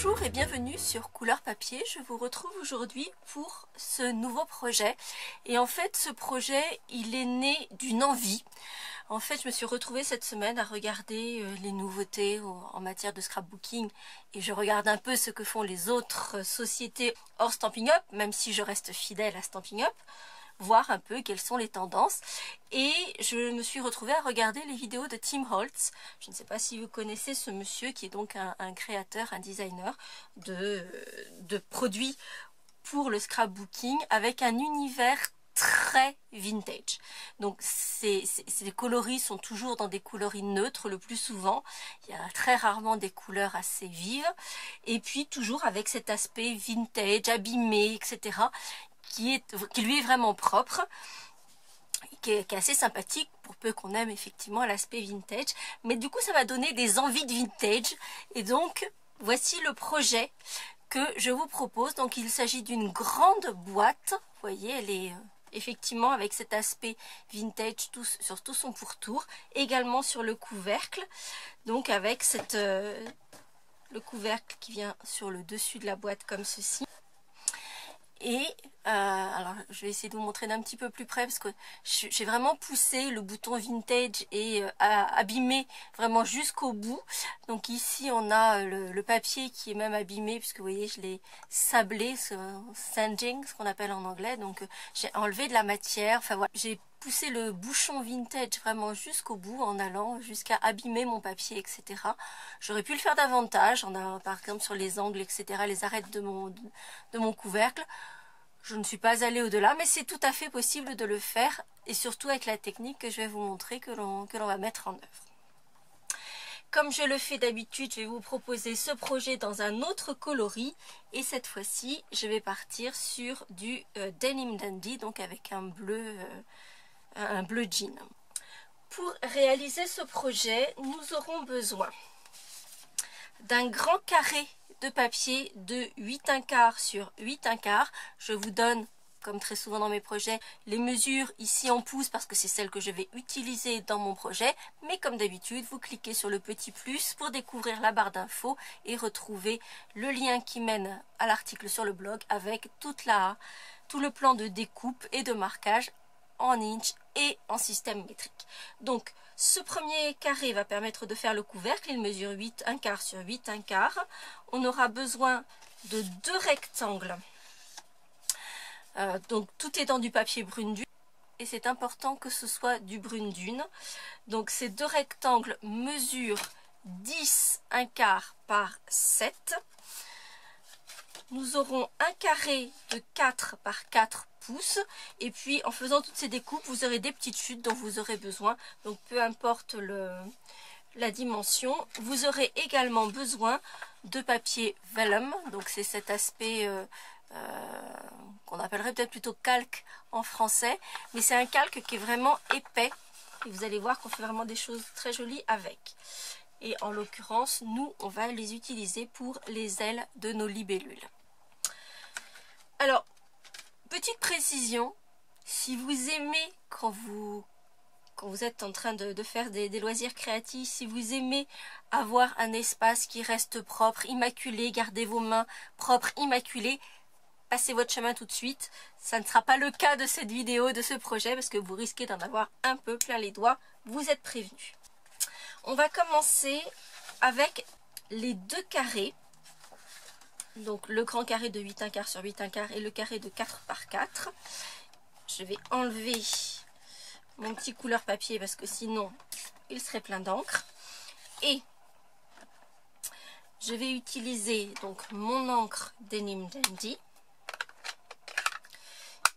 Bonjour et bienvenue sur Couleur Papier. Je vous retrouve aujourd'hui pour ce nouveau projet. Et en fait, ce projet, il est né d'une envie. En fait, je me suis retrouvée cette semaine à regarder les nouveautés en matière de scrapbooking. Et je regarde un peu ce que font les autres sociétés hors Stampin' Up, même si je reste fidèle à Stampin' Up. Voir un peu quelles sont les tendances, et je me suis retrouvée à regarder les vidéos de Tim Holtz. Je ne sais pas si vous connaissez ce monsieur qui est donc un créateur, un designer de produits pour le scrapbooking avec un univers très vintage. Donc ces coloris sont toujours dans des coloris neutres le plus souvent. Il y a très rarement des couleurs assez vives, et puis toujours avec cet aspect vintage, abîmé, etc. qui lui est vraiment propre, qui est assez sympathique pour peu qu'on aime effectivement l'aspect vintage. Mais du coup, ça m'a donné des envies de vintage. Et donc, voici le projet que je vous propose. Donc, il s'agit d'une grande boîte. Vous voyez, elle est effectivement avec cet aspect vintage sur tout son pourtour. Également sur le couvercle. Donc, avec le couvercle qui vient sur le dessus de la boîte comme ceci. Et alors je vais essayer de vous montrer d'un petit peu plus près parce que j'ai vraiment poussé le bouton vintage et abîmé vraiment jusqu'au bout. Donc ici on a le papier qui est même abîmé puisque vous voyez je l'ai sablé, sanding, ce qu'on appelle en anglais. Donc j'ai enlevé de la matière, enfin voilà, j'ai poussé le bouchon vintage vraiment jusqu'au bout en allant jusqu'à abîmer mon papier, etc. J'aurais pu le faire davantage, par exemple sur les angles, etc., les arêtes de mon couvercle. Je ne suis pas allée au-delà, mais c'est tout à fait possible de le faire, et surtout avec la technique que je vais vous montrer, que l'on va mettre en œuvre. Comme je le fais d'habitude, je vais vous proposer ce projet dans un autre coloris, et cette fois-ci, je vais partir sur du Denim Dandy, donc avec un bleu jean. Pour réaliser ce projet, nous aurons besoin d'un grand carré de papier de 8 1/4 sur 8 1/4. Je vous donne, comme très souvent dans mes projets, les mesures ici en pouces parce que c'est celles que je vais utiliser dans mon projet. Mais comme d'habitude, vous cliquez sur le petit plus pour découvrir la barre d'infos et retrouver le lien qui mène à l'article sur le blog avec tout le plan de découpe et de marquage en inch et en système métrique. Donc ce premier carré va permettre de faire le couvercle. Il mesure 8 1/4 sur 8 1/4. On aura besoin de 2 rectangles. Donc tout est dans du papier brune dune. Et c'est important que ce soit du brune dune. Donc ces 2 rectangles mesurent 10 1/4 par 7. Nous aurons un carré de 4 par 4 pouces. Et puis en faisant toutes ces découpes, vous aurez des petites chutes dont vous aurez besoin. Donc peu importe la dimension. Vous aurez également besoin de papier vellum. Donc c'est cet aspect qu'on appellerait peut-être plutôt calque en français. Mais c'est un calque qui est vraiment épais. Et vous allez voir qu'on fait vraiment des choses très jolies avec. Et en l'occurrence, nous, on va les utiliser pour les ailes de nos libellules. Alors, petite précision, si vous aimez quand vous êtes en train de faire des loisirs créatifs, si vous aimez avoir un espace qui reste propre, immaculé, gardez vos mains propres, immaculées, passez votre chemin tout de suite. Ça ne sera pas le cas de cette vidéo, de ce projet, parce que vous risquez d'en avoir un peu plein les doigts. Vous êtes prévenus. On va commencer avec les 2 carrés. Donc le grand carré de 8 1/4 sur 8 1/4 et le carré de 4 par 4. Je vais enlever mon petit couleur papier parce que sinon il serait plein d'encre. Et je vais utiliser donc mon encre Denim Dandy.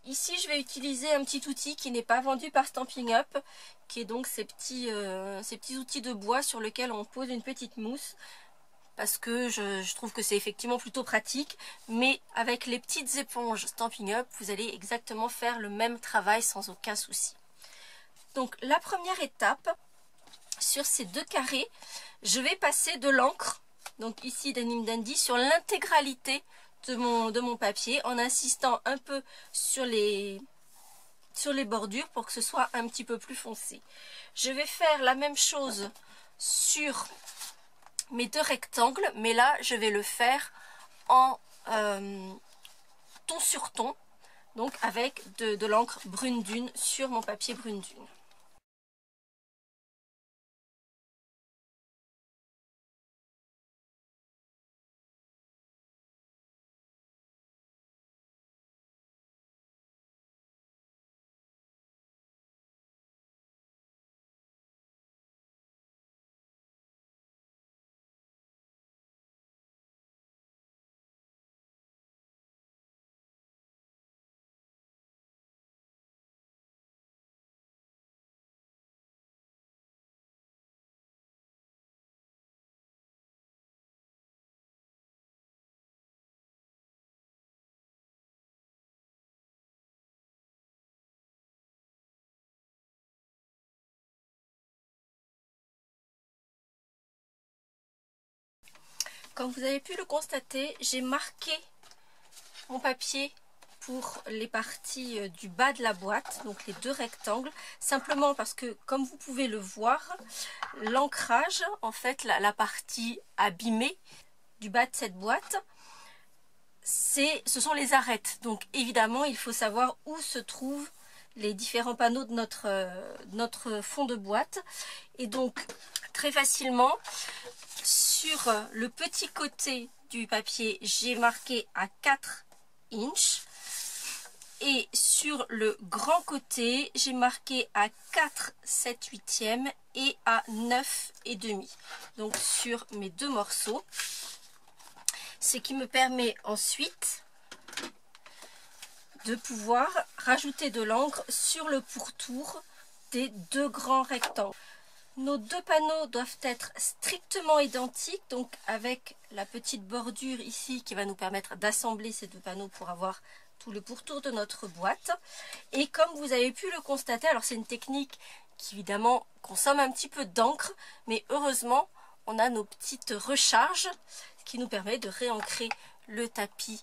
Ici je vais utiliser un petit outil qui n'est pas vendu par Stampin' Up, qui est donc ces petits outils de bois sur lesquels on pose une petite mousse. Parce que je trouve que c'est effectivement plutôt pratique, mais avec les petites éponges Stampin' Up, vous allez exactement faire le même travail sans aucun souci. Donc la première étape, sur ces 2 carrés, je vais passer de l'encre, donc ici Denim Dandy, sur l'intégralité de mon papier, en insistant un peu sur les bordures pour que ce soit un petit peu plus foncé. Je vais faire la même chose sur mes 2 rectangles, mais là je vais le faire en ton sur ton, donc avec de l'encre brune dune sur mon papier brune dune. Comme vous avez pu le constater, j'ai marqué mon papier pour les parties du bas de la boîte, donc les 2 rectangles, simplement parce que, comme vous pouvez le voir, l'ancrage, en fait la partie abîmée du bas de cette boîte, ce sont les arêtes. Donc évidemment, il faut savoir où se trouvent les différents panneaux de notre fond de boîte. Et donc, très facilement, sur le petit côté du papier, j'ai marqué à 4 inches. Et sur le grand côté, j'ai marqué à 4 7/8 et à 9,5. Donc sur mes 2 morceaux. Ce qui me permet ensuite de pouvoir rajouter de l'encre sur le pourtour des 2 grands rectangles. Nos 2 panneaux doivent être strictement identiques, donc avec la petite bordure ici qui va nous permettre d'assembler ces 2 panneaux pour avoir tout le pourtour de notre boîte. Et comme vous avez pu le constater, alors c'est une technique qui évidemment consomme un petit peu d'encre, mais heureusement on a nos petites recharges qui nous permet de réancrer le tapis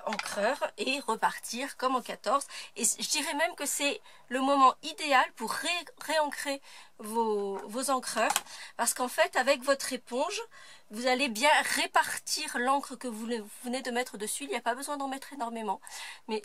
encreur et repartir comme en 14. Et je dirais même que c'est le moment idéal pour réancrer vos encreurs, parce qu'en fait avec votre éponge vous allez bien répartir l'encre que vous venez de mettre dessus. Il n'y a pas besoin d'en mettre énormément, mais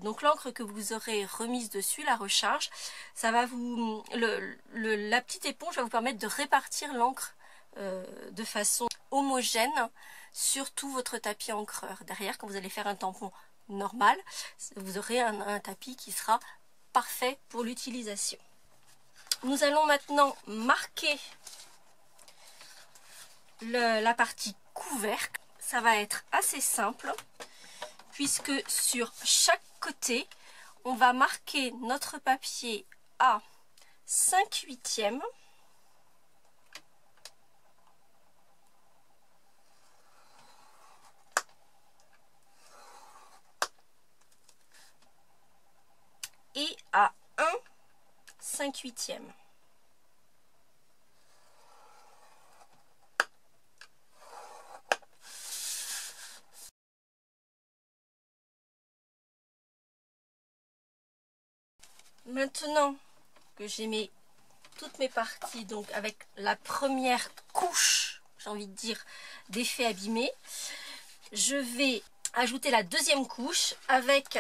donc l'encre que vous aurez remise dessus, la recharge, ça va vous la petite éponge va vous permettre de répartir l'encre de façon homogène sur tout votre tapis encreur. Derrière, quand vous allez faire un tampon normal, vous aurez un tapis qui sera parfait pour l'utilisation. Nous allons maintenant marquer la partie couvercle. Ça va être assez simple, puisque sur chaque côté, on va marquer notre papier à 5/8. Et à 1/5/8. Maintenant que j'ai mis toutes mes parties, donc avec la première couche, j'ai envie de dire, d'effet abîmé, je vais ajouter la 2e couche avec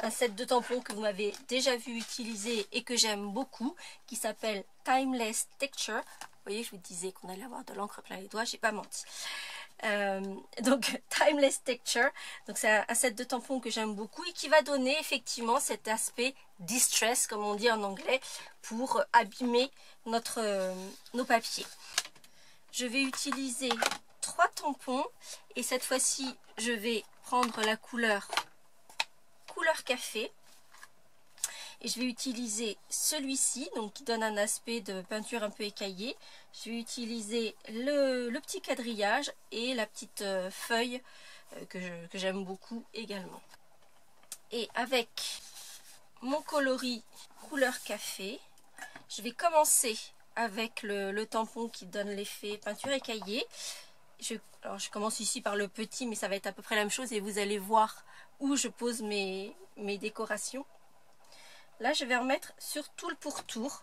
un set de tampons que vous m'avez déjà vu utiliser et que j'aime beaucoup, qui s'appelle Timeless Texture. Vous voyez, je vous disais qu'on allait avoir de l'encre plein les doigts, j'ai pas menti. Donc Timeless Texture, donc c'est un set de tampons que j'aime beaucoup et qui va donner effectivement cet aspect distress, comme on dit en anglais, pour abîmer nos papiers. Je vais utiliser 3 tampons et cette fois-ci je vais prendre la couleur café et je vais utiliser celui-ci, donc qui donne un aspect de peinture un peu écaillée. Je vais utiliser le petit quadrillage et la petite feuille que j'aime beaucoup également. Et avec mon coloris couleur café, je vais commencer avec le tampon qui donne l'effet peinture écaillée. Alors je commence ici par le petit, mais ça va être à peu près la même chose et vous allez voir où je pose mes décorations. Là, je vais remettre sur tout le pourtour.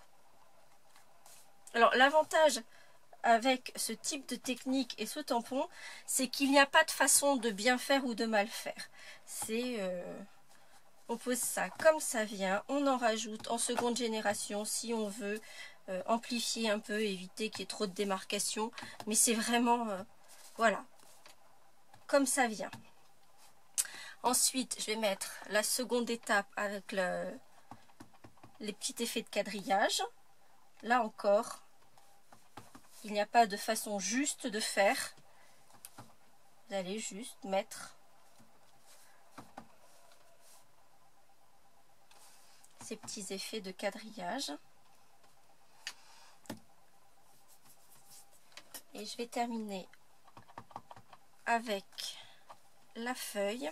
Alors, l'avantage avec ce type de technique et ce tampon, c'est qu'il n'y a pas de façon de bien faire ou de mal faire. C'est on pose ça comme ça vient, on en rajoute en seconde génération si on veut amplifier un peu, éviter qu'il y ait trop de démarcation, mais c'est vraiment voilà, comme ça vient. Ensuite je vais mettre la seconde étape avec les petits effets de quadrillage. Là encore, il n'y a pas de façon juste de faire. Vous allez juste mettre ces petits effets de quadrillage. Et je vais terminer avec la feuille.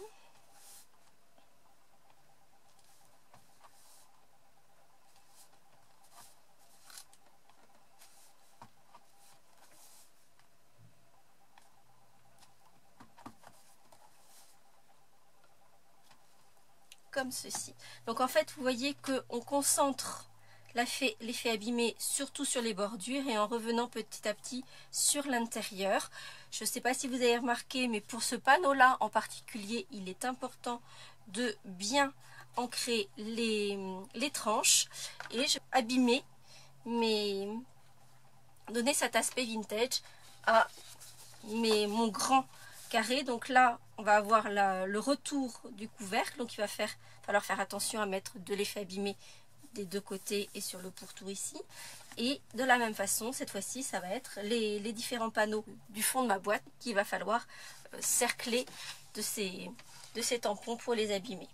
Comme ceci. Donc en fait vous voyez qu'on concentre l'effet abîmé surtout sur les bordures et en revenant petit à petit sur l'intérieur. Je ne sais pas si vous avez remarqué, mais pour ce panneau là en particulier, il est important de bien ancrer les tranches et je vais abîmer, mais donner cet aspect vintage à mon grand carré. Donc là on va avoir le retour du couvercle, donc il va falloir faire attention à mettre de l'effet abîmé des deux côtés et sur le pourtour ici. Et de la même façon, cette fois-ci ça va être les différents panneaux du fond de ma boîte qu'il va falloir cercler de ces tampons pour les abîmer.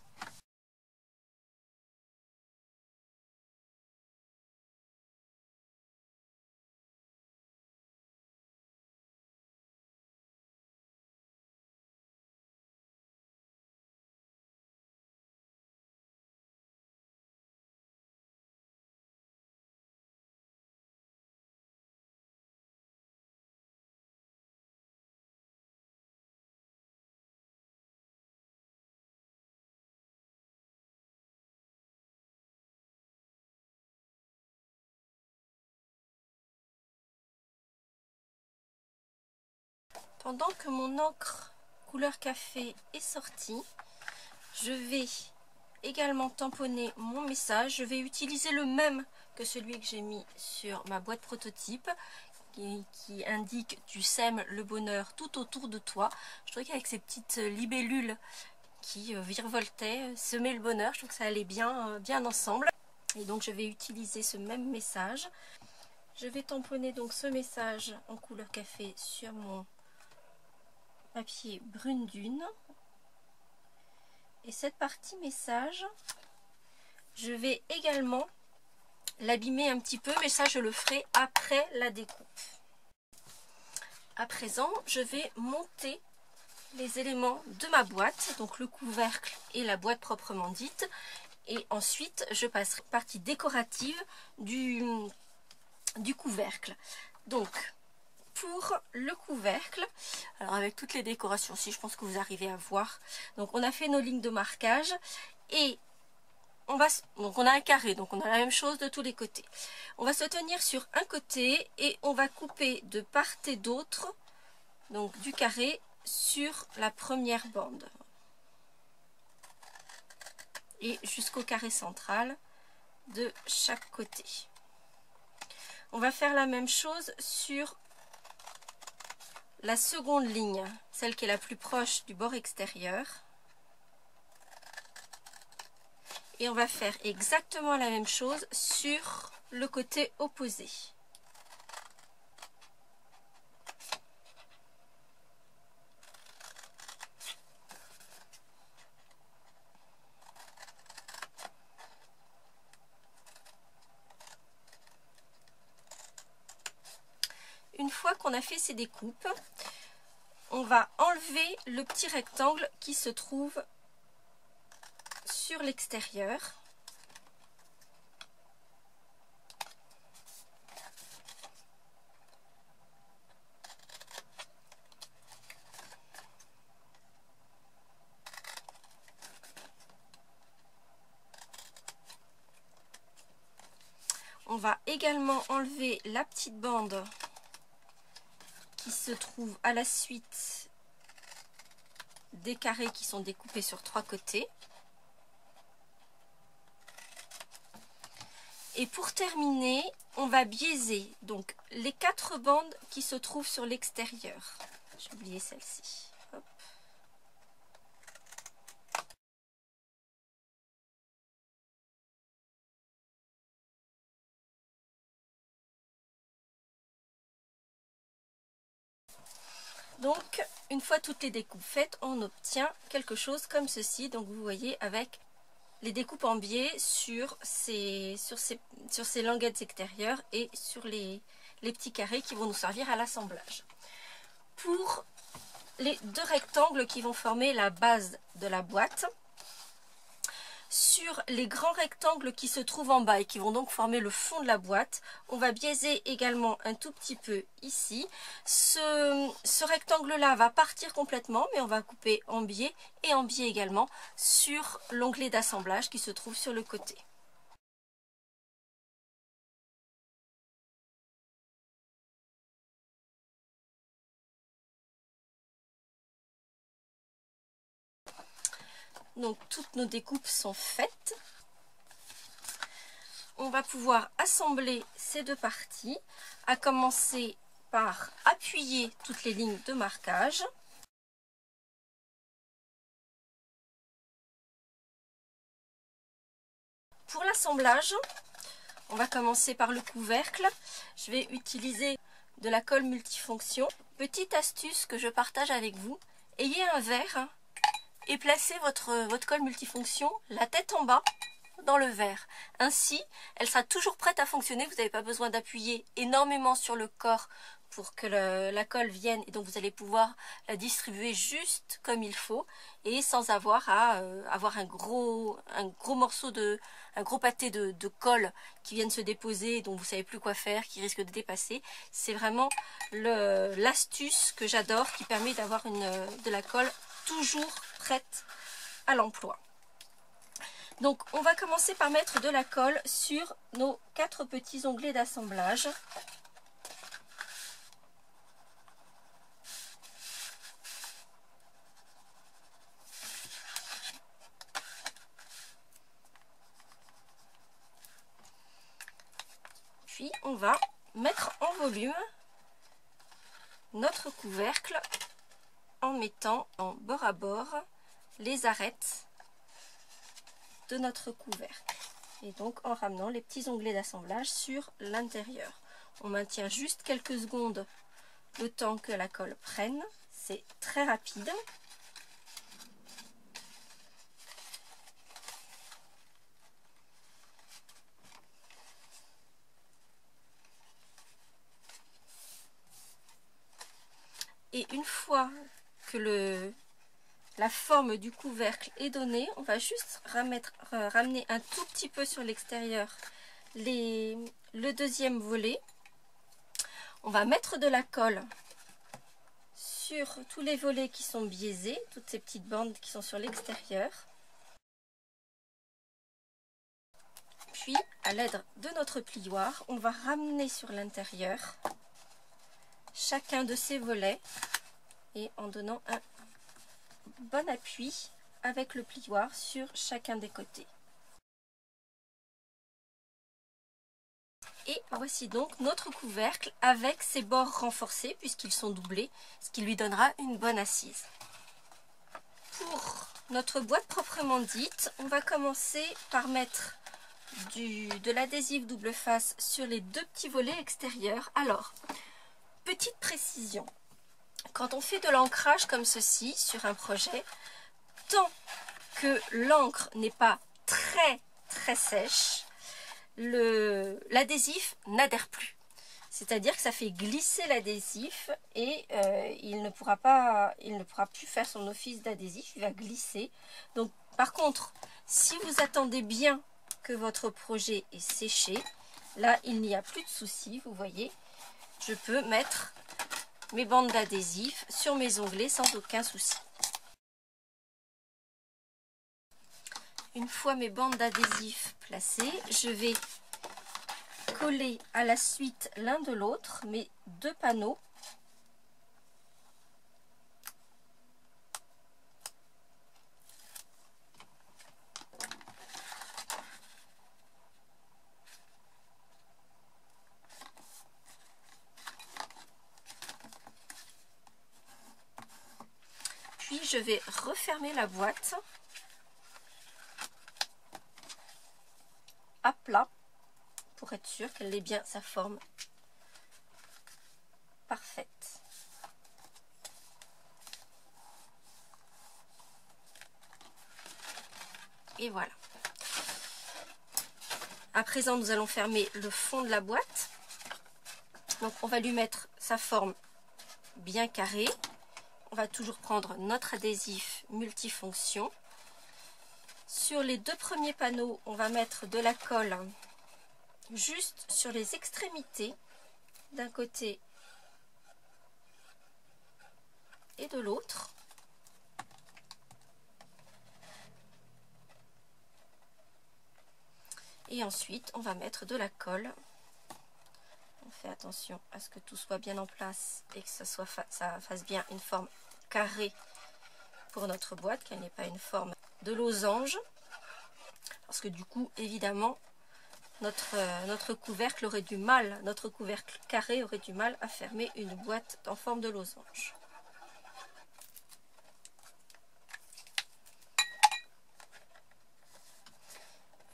Pendant que mon encre couleur café est sortie, je vais également tamponner mon message. Je vais utiliser le même que celui que j'ai mis sur ma boîte prototype qui indique « Tu sèmes le bonheur tout autour de toi ». Je trouvais qu'avec ces petites libellules qui virevoltaient, semer le bonheur, je trouve que ça allait bien ensemble. Et donc je vais utiliser ce même message. Je vais tamponner donc ce message en couleur café sur mon papier brune dune. Et cette partie message, je vais également l'abîmer un petit peu, mais ça je le ferai après la découpe. À présent, je vais monter les éléments de ma boîte, donc le couvercle et la boîte proprement dite. Et ensuite, je passerai à la partie décorative du couvercle. Donc, pour le couvercle, alors avec toutes les décorations aussi, je pense que vous arrivez à voir. Donc, on a fait nos lignes de marquage et donc on a un carré, donc on a la même chose de tous les côtés. On va se tenir sur un côté et on va couper de part et d'autre, donc du carré, sur la première bande et jusqu'au carré central de chaque côté. On va faire la même chose sur la seconde ligne, celle qui est la plus proche du bord extérieur. Et on va faire exactement la même chose sur le côté opposé. Une fois qu'on a fait ces découpes, on va enlever le petit rectangle qui se trouve sur l'extérieur. On va également enlever la petite bande qui se trouve à la suite des carrés qui sont découpés sur 3 côtés. Et pour terminer, on va biaiser donc les 4 bandes qui se trouvent sur l'extérieur. J'ai oublié celle-ci. Hop. Donc, une fois toutes les découpes faites, on obtient quelque chose comme ceci. Donc, vous voyez avec les découpes en biais sur ces languettes extérieures et sur les petits carrés qui vont nous servir à l'assemblage. Pour les 2 rectangles qui vont former la base de la boîte, sur les grands rectangles qui se trouvent en bas et qui vont donc former le fond de la boîte, on va biaiser également un tout petit peu ici. Ce rectangle-là va partir complètement, mais on va couper en biais et en biais également sur l'onglet d'assemblage qui se trouve sur le côté. Donc toutes nos découpes sont faites. On va pouvoir assembler ces 2 parties, à commencer par appuyer toutes les lignes de marquage. Pour l'assemblage, on va commencer par le couvercle. Je vais utiliser de la colle multifonction. Petite astuce que je partage avec vous, ayez un verre et placez votre colle multifonction la tête en bas dans le verre. Ainsi, elle sera toujours prête à fonctionner. Vous n'avez pas besoin d'appuyer énormément sur le corps pour que la colle vienne. Et donc, vous allez pouvoir la distribuer juste comme il faut et sans avoir à avoir un gros morceau un gros pâté de colle qui vienne se déposer, dont vous ne savez plus quoi faire, qui risque de dépasser. C'est vraiment l'astuce que j'adore, qui permet d'avoir de la colle toujours prête à l'emploi. Donc on va commencer par mettre de la colle sur nos 4 petits onglets d'assemblage. Puis on va mettre en volume notre couvercle en mettant en bord à bord les arêtes de notre couvercle et donc en ramenant les petits onglets d'assemblage sur l'intérieur. On maintient juste quelques secondes le temps que la colle prenne, c'est très rapide. Et une fois que la forme du couvercle est donnée, on va juste ramener un tout petit peu sur l'extérieur le deuxième volet. On va mettre de la colle sur tous les volets qui sont biaisés, toutes ces petites bandes qui sont sur l'extérieur. Puis, à l'aide de notre plioir, on va ramener sur l'intérieur chacun de ces volets et en donnant un bon appui avec le plioir sur chacun des côtés. Et voici donc notre couvercle avec ses bords renforcés puisqu'ils sont doublés, ce qui lui donnera une bonne assise. Pour notre boîte proprement dite, on va commencer par mettre de l'adhésif double face sur les 2 petits volets extérieurs. Alors, petite précision, quand on fait de l'ancrage comme ceci sur un projet, tant que l'encre n'est pas très sèche, l'adhésif n'adhère plus. C'est-à-dire que ça fait glisser l'adhésif et il ne pourra plus faire son office d'adhésif, il va glisser. Donc par contre, si vous attendez bien que votre projet est séché, là il n'y a plus de souci, vous voyez, je peux mettre mes bandes d'adhésif sur mes onglets sans aucun souci. Une fois mes bandes d'adhésif placées, je vais coller à la suite l'un de l'autre mes 2 panneaux je vais refermer la boîte à plat pour être sûr qu'elle ait bien sa forme parfaite. Et voilà. À présent, nous allons fermer le fond de la boîte. Donc, on va lui mettre sa forme bien carrée. On va toujours prendre notre adhésif multifonction. Sur les deux premiers panneaux, on va mettre de la colle juste sur les extrémités d'un côté et de l'autre. Et ensuite, on va mettre de la colle. On fait attention à ce que tout soit bien en place et que ça fasse bien une forme carrée pour notre boîte, qu'elle n'ait pas une forme de losange. Parce que du coup, évidemment, notre couvercle aurait du mal, notre couvercle carré aurait du mal à fermer une boîte en forme de losange.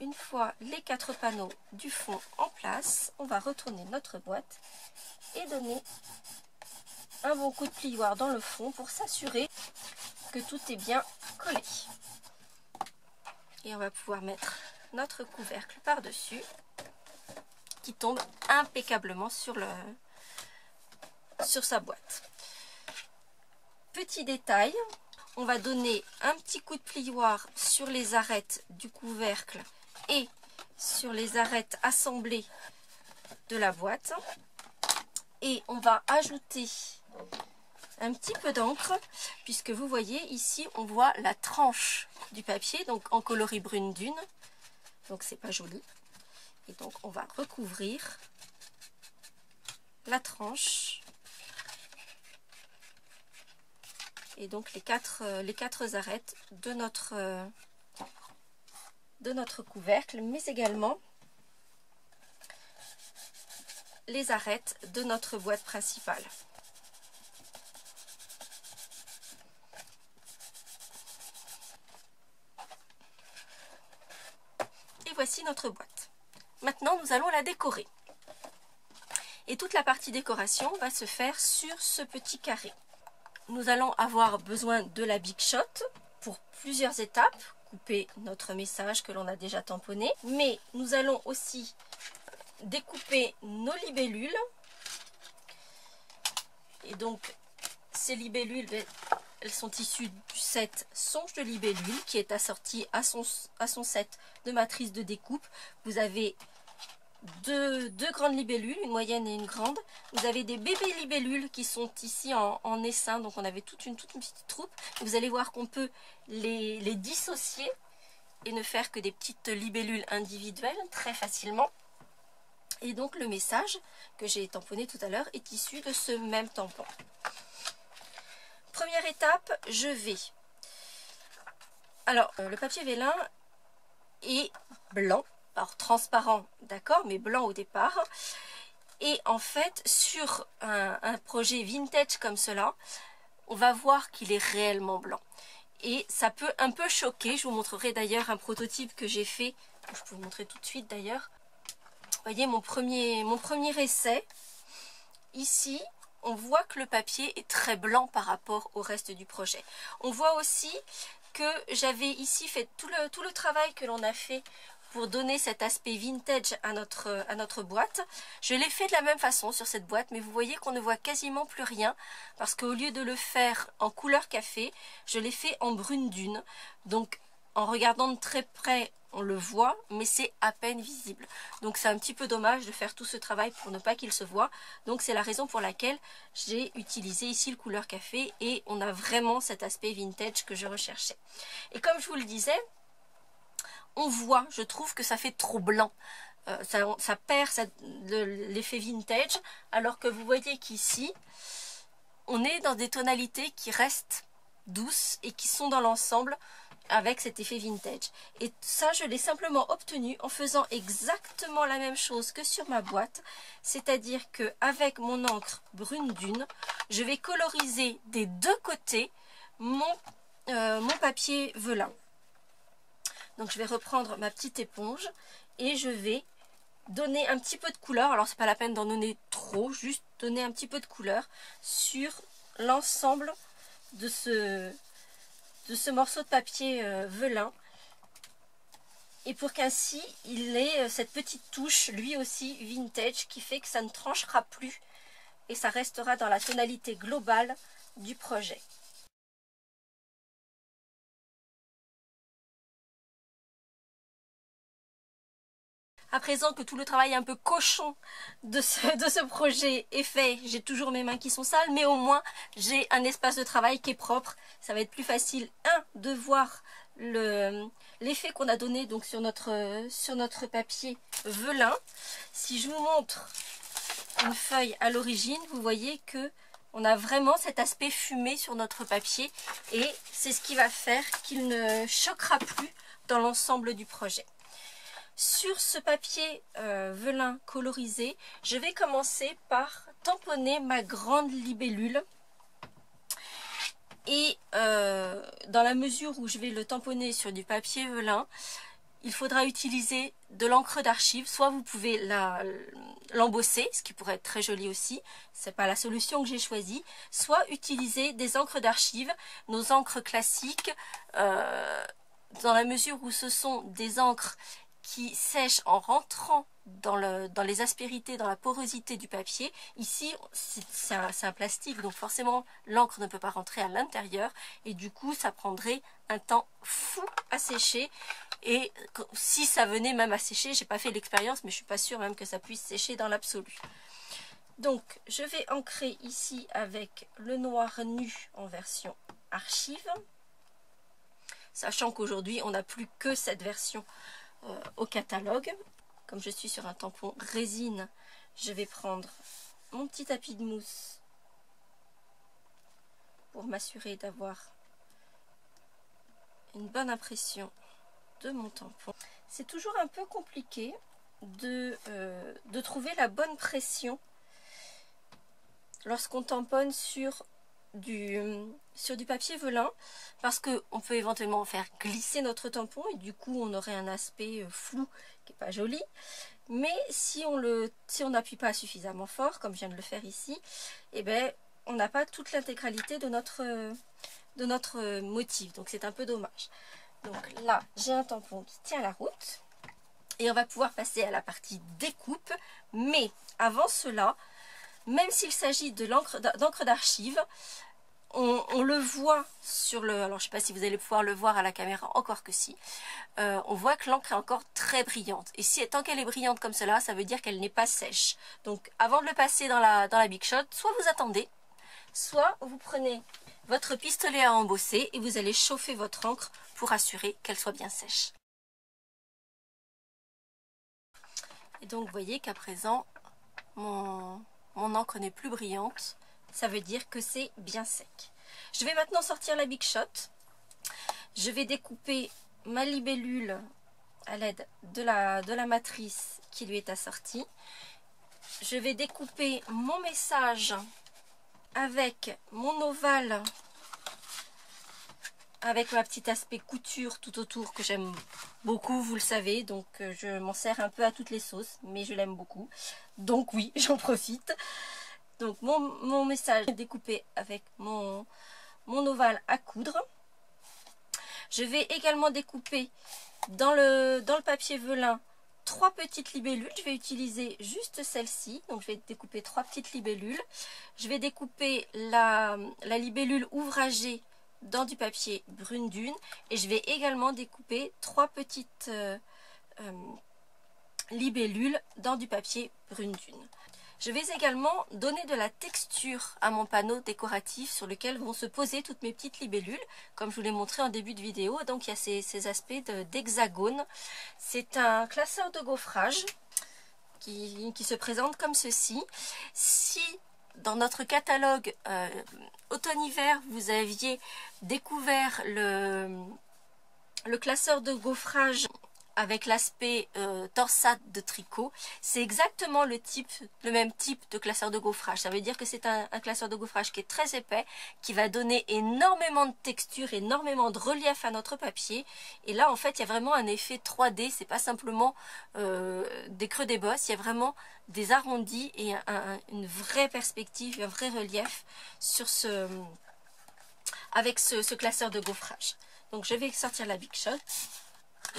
Une fois les 4 panneaux du fond en place, on va retourner notre boîte et donner un bon coup de plioir dans le fond pour s'assurer que tout est bien collé. Et on va pouvoir mettre notre couvercle par-dessus qui tombe impeccablement sur sa boîte. Petit détail, on va donner un petit coup de plioir sur les arêtes du couvercle et sur les arêtes assemblées de la boîte. Et on va ajouter un petit peu d'encre, puisque vous voyez ici, on voit la tranche du papier, donc en coloris brune dune. Donc c'est pas joli. Et donc on va recouvrir la tranche. Et donc les quatre arêtes de notre couvercle, mais également les arêtes de notre boîte principale. Et voici notre boîte. Maintenant, nous allons la décorer. Et toute la partie décoration va se faire sur ce petit carré. Nous allons avoir besoin de la Big Shot pour plusieurs étapes. Couper notre message que l'on a déjà tamponné. Mais nous allons aussi découper nos libellules. Et donc, ces libellules, elles sont issues du set Songe de libellule qui est assorti à son set de matrice de découpe. Vous avez deux grandes libellules, une moyenne et une grande. Vous avez des bébés libellules qui sont ici en essaim, donc on avait toute une petite troupe. Vous allez voir qu'on peut les dissocier et ne faire que des petites libellules individuelles très facilement. Et donc le message que j'ai tamponné tout à l'heure est issu de ce même tampon. Première étape, je vais... Alors, le papier vélin est blanc. Alors transparent, d'accord, mais blanc au départ. Et en fait, sur un projet vintage comme cela, on va voir qu'il est réellement blanc. Et ça peut un peu choquer. Je vous montrerai d'ailleurs un prototype que j'ai fait. Je peux vous montrer tout de suite d'ailleurs. Vous voyez mon premier essai. Ici, on voit que le papier est très blanc par rapport au reste du projet. On voit aussi que j'avais ici fait tout le travail que l'on a fait pour donner cet aspect vintage à notre boîte. Je l'ai fait de la même façon sur cette boîte, mais vous voyez qu'on ne voit quasiment plus rien, parce qu'au lieu de le faire en couleur café, je l'ai fait en brune dune. Donc en regardant de très près, on le voit, mais c'est à peine visible. Donc c'est un petit peu dommage de faire tout ce travail pour ne pas qu'il se voie. Donc c'est la raison pour laquelle j'ai utilisé ici le couleur café, et on a vraiment cet aspect vintage que je recherchais. Et comme je vous le disais, on voit, je trouve que ça fait trop blanc. Ça perd l'effet vintage, alors que vous voyez qu'ici, on est dans des tonalités qui restent douces et qui sont dans l'ensemble avec cet effet vintage. Et ça, je l'ai simplement obtenu en faisant exactement la même chose que sur ma boîte, c'est-à-dire qu'avec mon encre brune dune, je vais coloriser des deux côtés mon mon papier velin. Donc je vais reprendre ma petite éponge et je vais donner un petit peu de couleur. Alors c'est pas la peine d'en donner trop, juste donner un petit peu de couleur sur l'ensemble de ce morceau de papier velin. Et pour qu'ainsi il ait cette petite touche, lui aussi vintage, qui fait que ça ne tranchera plus et ça restera dans la tonalité globale du projet. À présent que tout le travail un peu cochon de ce projet est fait, j'ai toujours mes mains qui sont sales, mais au moins j'ai un espace de travail qui est propre. Ça va être plus facile, de voir l'effet qu'on a donné donc sur notre papier velin. Si je vous montre une feuille à l'origine, vous voyez que on a vraiment cet aspect fumé sur notre papier et c'est ce qui va faire qu'il ne choquera plus dans l'ensemble du projet. Sur ce papier velin colorisé, je vais commencer par tamponner ma grande libellule. Et dans la mesure où je vais le tamponner sur du papier velin, il faudra utiliser de l'encre d'archive. Soit vous pouvez l'embosser, ce qui pourrait être très joli aussi, c'est pas la solution que j'ai choisie. Soit utiliser des encres d'archive, nos encres classiques, dans la mesure où ce sont des encres qui sèchent en rentrant dans les aspérités, dans la porosité du papier. Ici, c'est un plastique, donc forcément l'encre ne peut pas rentrer à l'intérieur et du coup ça prendrait un temps fou à sécher. Et si ça venait même à sécher, j'ai pas fait l'expérience, mais je suis pas sûre même que ça puisse sécher dans l'absolu. Donc je vais ancrer ici avec le noir nu en version archive, sachant qu'aujourd'hui on n'a plus que cette version au catalogue. Comme je suis sur un tampon résine, je vais prendre mon petit tapis de mousse pour m'assurer d'avoir une bonne impression de mon tampon. C'est toujours un peu compliqué de trouver la bonne pression lorsqu'on tamponne sur du papier velin, parce qu'on peut éventuellement faire glisser notre tampon et du coup on aurait un aspect flou qui n'est pas joli. Mais si on n'appuie pas suffisamment fort, comme je viens de le faire ici, eh ben, on n'a pas toute l'intégralité de notre motif, donc c'est un peu dommage. Donc là j'ai un tampon qui tient la route et on va pouvoir passer à la partie découpe, mais avant cela, même s'il s'agit d'encre d'archive, on le voit sur alors je ne sais pas si vous allez pouvoir le voir à la caméra, encore que si, on voit que l'encre est encore très brillante. Et tant qu'elle est brillante comme cela, ça veut dire qu'elle n'est pas sèche. Donc avant de le passer dans la Big Shot, soit vous attendez, soit vous prenez votre pistolet à embosser et vous allez chauffer votre encre pour assurer qu'elle soit bien sèche. Et donc vous voyez qu'à présent, mon encre n'est plus brillante. Ça veut dire que c'est bien sec. Je vais maintenant sortir la Big Shot. Je vais découper ma libellule à l'aide de la matrice qui lui est assortie. Je vais découper mon message avec mon ovale, avec ma petite aspect couture tout autour que j'aime beaucoup, vous le savez. Donc je m'en sers un peu à toutes les sauces, mais je l'aime beaucoup. Donc oui, j'en profite. Donc mon message est découpé avec mon ovale à coudre. Je vais également découper dans le papier velin 3 petites libellules. Je vais utiliser juste celle-ci. Donc je vais découper 3 petites libellules. Je vais découper la libellule ouvragée dans du papier brune dune. Et je vais également découper 3 petites libellules dans du papier brune dune. Je vais également donner de la texture à mon panneau décoratif sur lequel vont se poser toutes mes petites libellules, comme je vous l'ai montré en début de vidéo. Donc il y a ces aspects d'hexagone. C'est un classeur de gaufrage qui se présente comme ceci. Si dans notre catalogue automne-hiver, vous aviez découvert le classeur de gaufrage avec l'aspect torsade de tricot, c'est exactement le même type de classeur de gaufrage. Ça veut dire que c'est un classeur de gaufrage qui est très épais, qui va donner énormément de texture, énormément de relief à notre papier. Et là, en fait, il y a vraiment un effet 3D. C'est pas simplement des creux des bosses, il y a vraiment des arrondis et une vraie perspective, un vrai relief sur avec ce classeur de gaufrage. Donc, je vais sortir la Big Shot.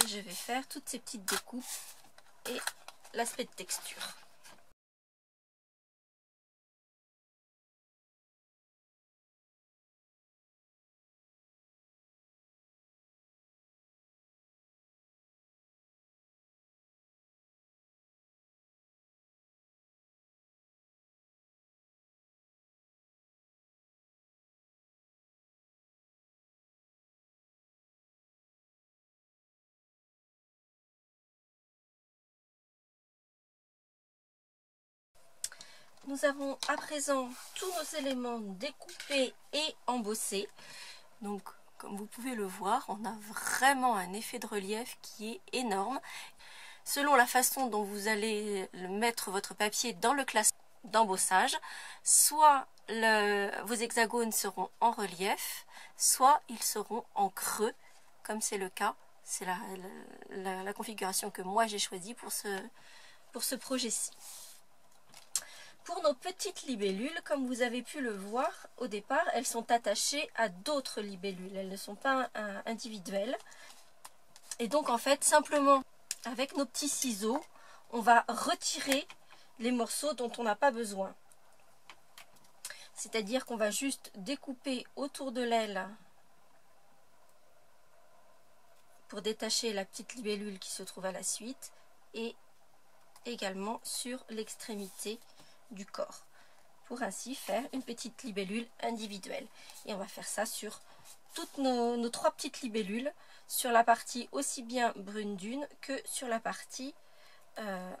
Et je vais faire toutes ces petites découpes et l'aspect de texture. Nous avons à présent tous nos éléments découpés et embossés. Donc, comme vous pouvez le voir, on a vraiment un effet de relief qui est énorme. Selon la façon dont vous allez mettre votre papier dans le classeur d'embossage, soit vos hexagones seront en relief, soit ils seront en creux, comme c'est le cas. C'est la configuration que moi j'ai choisie pour ce projet-ci. Pour nos petites libellules, comme vous avez pu le voir au départ, elles sont attachées à d'autres libellules. Elles ne sont pas individuelles. Et donc en fait, simplement avec nos petits ciseaux, on va retirer les morceaux dont on n'a pas besoin. C'est-à-dire qu'on va juste découper autour de l'aile pour détacher la petite libellule qui se trouve à la suite et également sur l'extrémité du corps pour ainsi faire une petite libellule individuelle. Et on va faire ça sur toutes nos 3 petites libellules, sur la partie aussi bien brune dune que sur la partie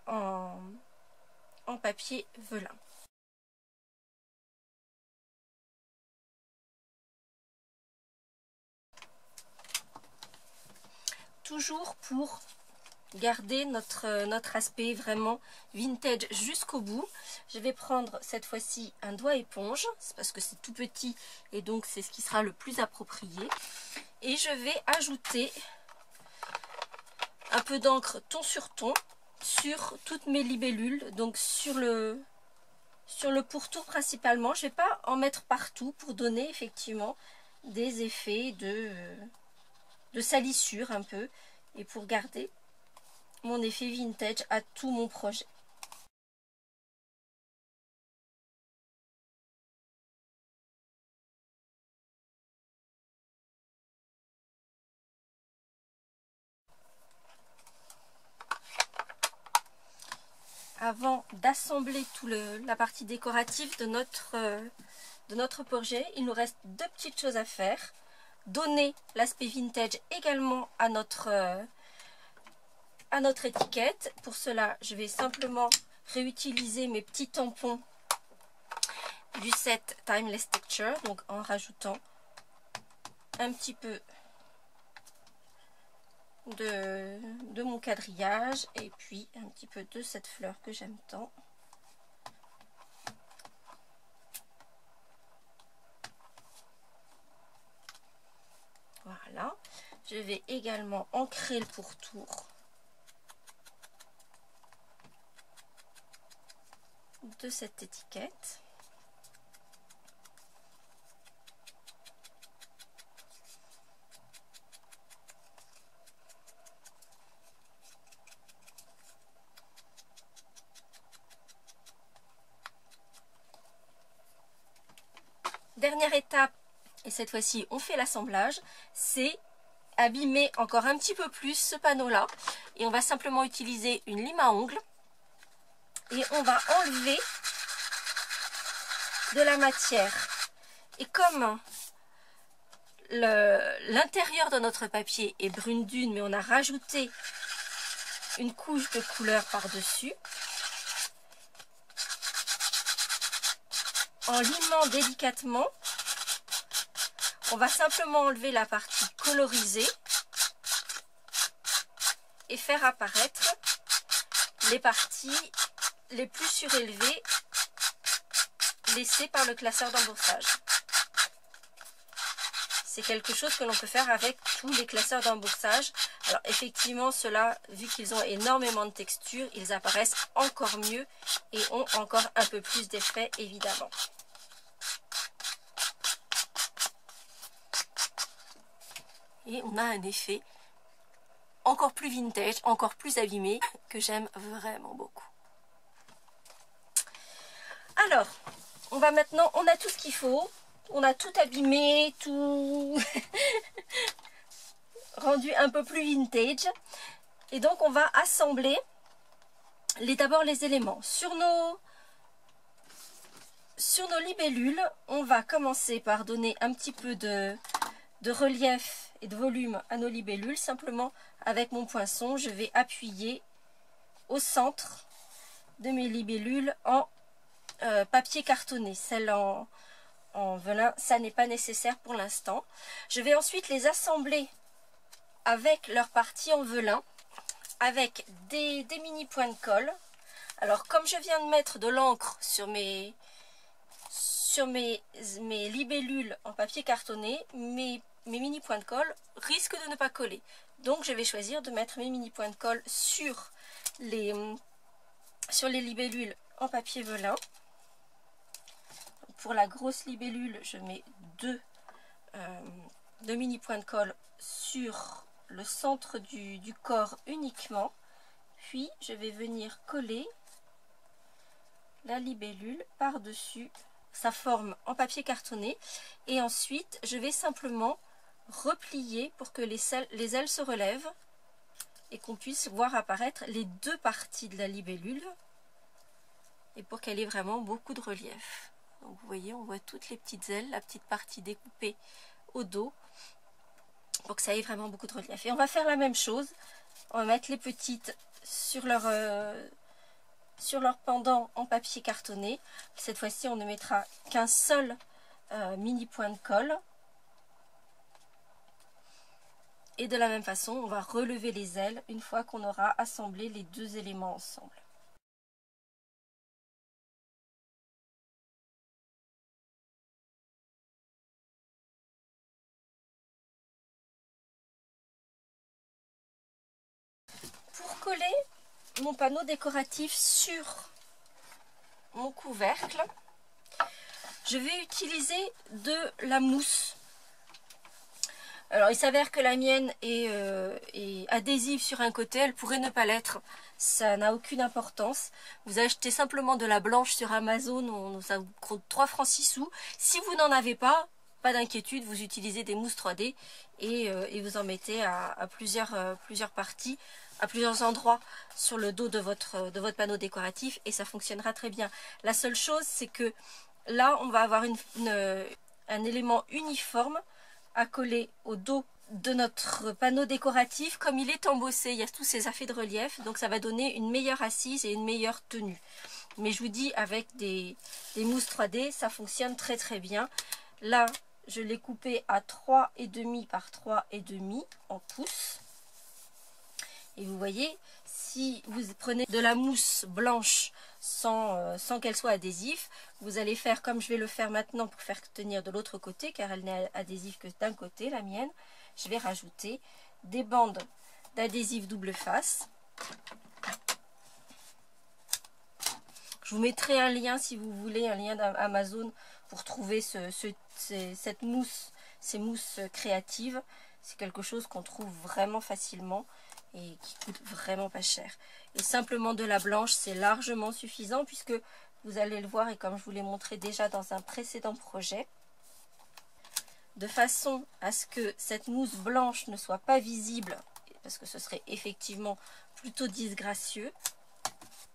en papier velin. Toujours pour garder notre aspect vraiment vintage jusqu'au bout, je vais prendre cette fois-ci un doigt éponge, c'est parce que c'est tout petit et donc c'est ce qui sera le plus approprié. Et je vais ajouter un peu d'encre ton sur ton sur toutes mes libellules, donc sur le pourtour principalement. Je ne vais pas en mettre partout pour donner effectivement des effets de salissure un peu et pour garder mon effet vintage à tout mon projet. Avant d'assembler toute la partie décorative de notre projet, il nous reste 2 petites choses à faire. Donner l'aspect vintage également à notre étiquette. Pour cela, je vais simplement réutiliser mes petits tampons du set Timeless Texture, donc en rajoutant un petit peu de mon quadrillage et puis un petit peu de cette fleur que j'aime tant. Voilà, je vais également ancrer le pourtour de cette étiquette. Dernière étape, et cette fois-ci on fait l'assemblage, c'est abîmer encore un petit peu plus ce panneau là et on va simplement utiliser une lime à ongles et on va enlever de la matière. Et comme l'intérieur de notre papier est brune dune mais on a rajouté une couche de couleur par dessus, en limant délicatement, on va simplement enlever la partie colorisée et faire apparaître les parties les plus surélevées laissées par le classeur d'embossage. C'est quelque chose que l'on peut faire avec tous les classeurs d'embossage. Alors effectivement, ceux-là, vu qu'ils ont énormément de texture, ils apparaissent encore mieux et ont encore un peu plus d'effet, évidemment. Et on a un effet encore plus vintage, encore plus abîmé, que j'aime vraiment beaucoup. Alors, on va maintenant, on a tout ce qu'il faut. On a tout abîmé, tout rendu un peu plus vintage. Et donc on va assembler d'abord les éléments. Sur nos libellules, on va commencer par donner un petit peu de relief et de volume à nos libellules. Simplement avec mon poinçon, je vais appuyer au centre de mes libellules en papier cartonné. Celle en velin, ça n'est pas nécessaire pour l'instant. Je vais ensuite les assembler avec leur partie en velin, avec des mini points de colle. Alors comme je viens de mettre de l'encre sur mes libellules en papier cartonné, mes mini points de colle risquent de ne pas coller. Donc je vais choisir de mettre mes mini points de colle sur les libellules en papier velin. Pour la grosse libellule, je mets deux mini points de colle sur le centre du corps uniquement. Puis je vais venir coller la libellule par-dessus sa forme en papier cartonné. Et ensuite, je vais simplement replier pour que les ailes se relèvent et qu'on puisse voir apparaître les deux parties de la libellule et pour qu'elle ait vraiment beaucoup de relief. Donc vous voyez, on voit toutes les petites ailes, la petite partie découpée au dos, pour que ça ait vraiment beaucoup de relief. Et on va faire la même chose, on va mettre les petites sur leur pendant en papier cartonné. Cette fois-ci, on ne mettra qu'un seul mini point de colle. Et de la même façon, on va relever les ailes une fois qu'on aura assemblé les deux éléments ensemble. Pour coller mon panneau décoratif sur mon couvercle, je vais utiliser de la mousse. Alors il s'avère que la mienne est adhésive sur un côté, elle pourrait ne pas l'être, ça n'a aucune importance. Vous achetez simplement de la blanche sur Amazon, ça vous coûte 3 francs 6 sous. Si vous n'en avez pas d'inquiétude, vous utilisez des mousses 3D et vous en mettez à plusieurs parties, à plusieurs endroits sur le dos de votre panneau décoratif et ça fonctionnera très bien. La seule chose, c'est que là, on va avoir un élément uniforme à coller au dos de notre panneau décoratif. Comme il est embossé, il y a tous ces effets de relief, donc ça va donner une meilleure assise et une meilleure tenue. Mais je vous dis, avec des mousses 3D, ça fonctionne très très bien. Là, je l'ai coupé à 3,5 par 3,5 en pouces. Et vous voyez, si vous prenez de la mousse blanche sans qu'elle soit adhésive, vous allez faire comme je vais le faire maintenant pour faire tenir de l'autre côté, car elle n'est adhésive que d'un côté, la mienne. Je vais rajouter des bandes d'adhésif double face. Je vous mettrai un lien si vous voulez, un lien d'Amazon pour trouver cette mousse, ces mousses créatives. C'est quelque chose qu'on trouve vraiment facilement et qui coûte vraiment pas cher. Et simplement de la blanche, c'est largement suffisant puisque vous allez le voir et comme je vous l'ai montré déjà dans un précédent projet, de façon à ce que cette mousse blanche ne soit pas visible, parce que ce serait effectivement plutôt disgracieux,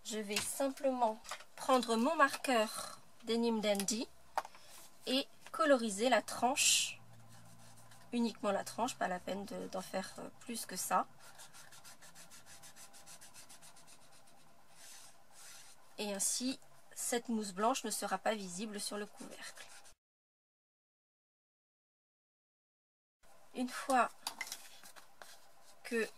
je vais simplement prendre mon marqueur Denim Dandy et coloriser la tranche, uniquement la tranche, pas la peine d'en faire plus que ça. Et ainsi, cette mousse blanche ne sera pas visible sur le couvercle. Une fois que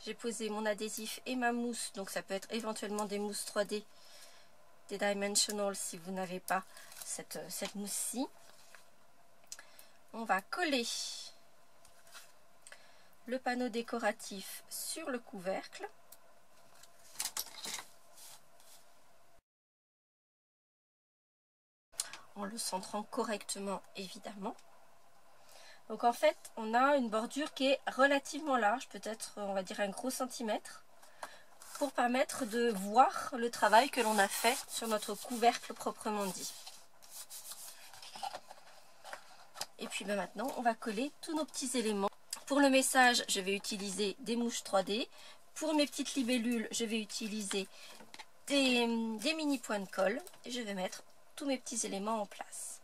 j'ai posé mon adhésif et ma mousse. Donc ça peut être éventuellement des mousses 3D, des Dimensional si vous n'avez pas cette mousse-ci. On va coller le panneau décoratif sur le couvercle. En le centrant correctement, évidemment. Donc en fait, on a une bordure qui est relativement large, peut-être on va dire un gros centimètre, pour permettre de voir le travail que l'on a fait sur notre couvercle proprement dit. Et puis maintenant, on va coller tous nos petits éléments. Pour le message, je vais utiliser des mouches 3D. Pour mes petites libellules, je vais utiliser des mini points de colle. Et je vais mettre tous mes petits éléments en place.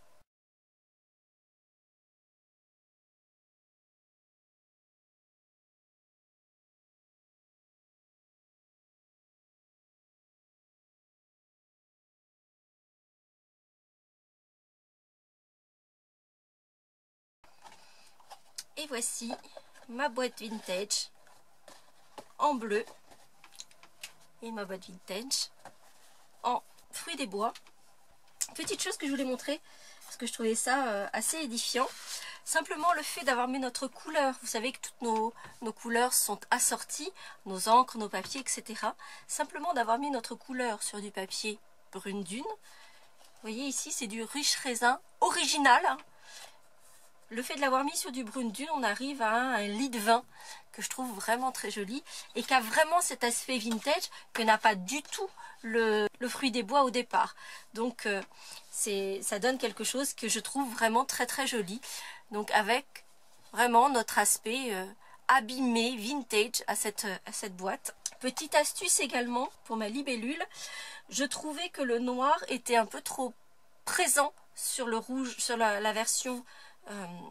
Et voici ma boîte vintage en bleu et ma boîte vintage en fruits des bois. Petite chose que je voulais montrer parce que je trouvais ça assez édifiant. Simplement le fait d'avoir mis notre couleur. Vous savez que toutes nos couleurs sont assorties, nos encres, nos papiers, etc. Simplement d'avoir mis notre couleur sur du papier brune dune. Vous voyez ici, c'est du riche raisin original. Le fait de l'avoir mis sur du brune dune, on arrive à un lit de vin que je trouve vraiment très joli et qui a vraiment cet aspect vintage que n'a pas du tout le fruit des bois au départ. Donc ça donne quelque chose que je trouve vraiment très très joli. Donc avec vraiment notre aspect abîmé, vintage à cette boîte. Petite astuce également pour ma libellule, je trouvais que le noir était un peu trop présent sur le rouge, sur la version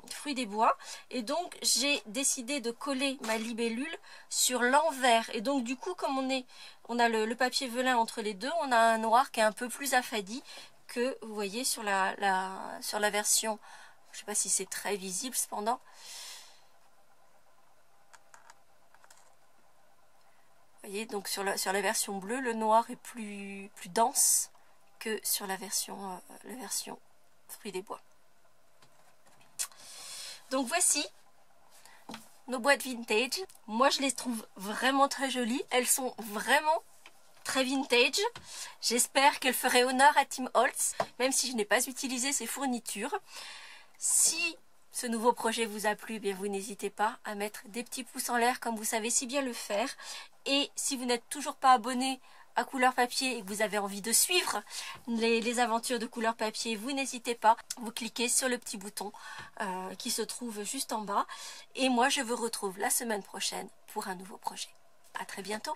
fruits des bois, et donc j'ai décidé de coller ma libellule sur l'envers, et donc du coup comme on a le papier velin entre les deux, on a un noir qui est un peu plus affadi que vous voyez sur la version, je sais pas si c'est très visible cependant. Vous voyez, donc sur la version bleue, le noir est plus dense que sur la version fruits des bois. Donc voici nos boîtes vintage. Moi je les trouve vraiment très jolies. Elles sont vraiment très vintage. J'espère qu'elles feraient honneur à Tim Holtz, même si je n'ai pas utilisé ses fournitures. Si ce nouveau projet vous a plu, bien vous n'hésitez pas à mettre des petits pouces en l'air comme vous savez si bien le faire. Et si vous n'êtes toujours pas abonné à Couleur Papier et que vous avez envie de suivre les aventures de Couleur Papier, vous n'hésitez pas, vous cliquez sur le petit bouton qui se trouve juste en bas. Et moi je vous retrouve la semaine prochaine pour un nouveau projet. À très bientôt.